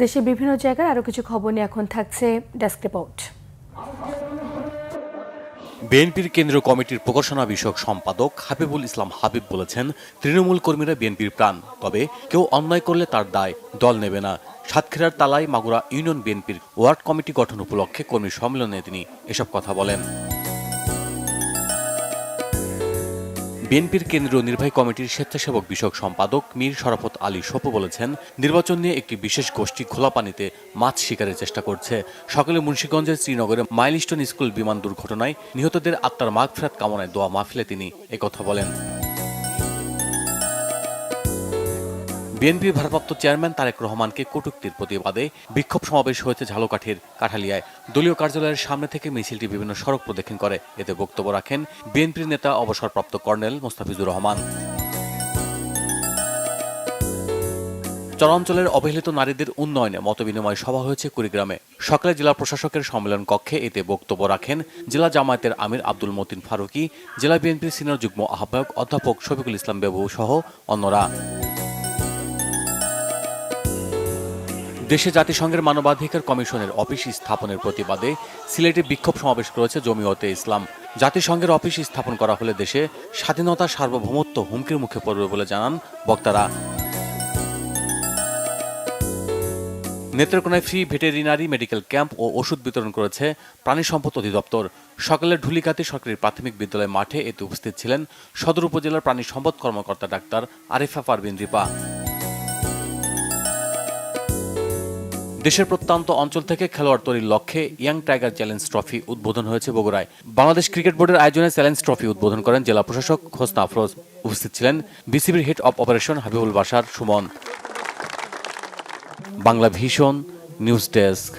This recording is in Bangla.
দেশের বিভিন্ন জায়গার আরও কিছু খবর নিয়ে এখন থাকছে ডেস্ক রিপোর্ট। বিএনপির কেন্দ্রীয় কমিটির প্রকাশনা বিষয়ক সম্পাদক হাবিবুল ইসলাম হাবিব বলেছেন, তৃণমূল কর্মীরা বিএনপির প্রাণ, তবে কেউ অন্যায় করলে তার দায় দল নেবে না। সাতক্ষীরার তালাই মাগুরা ইউনিয়ন বিএনপির ওয়ার্ড কমিটি গঠন উপলক্ষে কর্মী সম্মেলনে তিনি এসব কথা বলেন। বিএনপির কেন্দ্রীয় নির্বাহী কমিটির স্বেচ্ছাসেবক বিষয়ক সম্পাদক মীর শরাফত আলী সপু বলেছেন, নির্বাচন নিয়ে একটি বিশেষ গোষ্ঠী খোলা পানিতে মাছ শিকারের চেষ্টা করছে। সকালে মুন্সিগঞ্জের শ্রীনগরে মাইলস্টোন স্কুল বিমান দুর্ঘটনায় নিহতদের আত্মার মাগফিরাত কামনায় দোয়া মাহফিলে তিনি একথা বলেন। বিএনপির ভারপ্রাপ্ত চেয়ারম্যান তারেক রহমানকে কটূক্তির প্রতিবাদে বিক্ষোভ সমাবেশ হয়েছে ঝালকাঠির কাঠালিয়ায়। দলীয় কার্যালয়ের সামনে থেকে মিছিলটি বিভিন্ন সড়ক প্রদক্ষিণ করে। এতে বক্তব্য রাখেন বিএনপির নেতা অবসরপ্রাপ্ত কর্নেল মোস্তাফিজুর রহমান। চরাঞ্চলের অবহেলিত নারীদের উন্নয়নে মতবিনিময় সভা হয়েছে কুড়িগ্রামে। সকালে জেলা প্রশাসকের সম্মেলন কক্ষে এতে বক্তব্য রাখেন জেলা জামায়াতের আমির আব্দুল মতিন ফারুকী, জেলা বিএনপির সিনিয়র যুগ্ম আহ্বায়ক অধ্যাপক শফিকুল ইসলাম বেবু সহ অন্যরা। দেশে জাতিসংঘের মানবাধিকার কমিশনের অফিস স্থাপনের প্রতিবাদে সিলেটে বিক্ষোভ সমাবেশ করেছে জমিয়তে ইসলাম। জাতিসংঘের অফিস স্থাপন করা হলে দেশে স্বাধীনতা সার্বভৌমত্ব হুমকির মুখে পড়বে বলে জানান বক্তারা। নেত্রকোনায় ফ্রি ভেটেরিনারি মেডিকেল ক্যাম্প ও ওষুধ বিতরণ করেছে প্রাণী সম্পদ অধিদপ্তর। সকালে ঢুলিকাতি সরকারি প্রাথমিক বিদ্যালয় মাঠে এতে উপস্থিত ছিলেন সদর উপজেলার প্রাণী সম্পদ কর্মকর্তা ডাক্তার আরিফা পারভিন রিপা। দেশের প্রত্যন্ত অঞ্চল থেকে খেলোয়াড় তৈরির লক্ষ্যে ইয়াং টাইগার চ্যালেঞ্জ ট্রফি উদ্বোধন হয়েছে বগুড়ায়। বাংলাদেশ ক্রিকেট বোর্ডের আয়োজনে চ্যালেঞ্জ ট্রফি উদ্বোধন করেন জেলা প্রশাসক হোসনা আফরোজ। উপস্থিত ছিলেন বিসিবির head of operation Habibul Bashar Suman. Bangla vision news desk.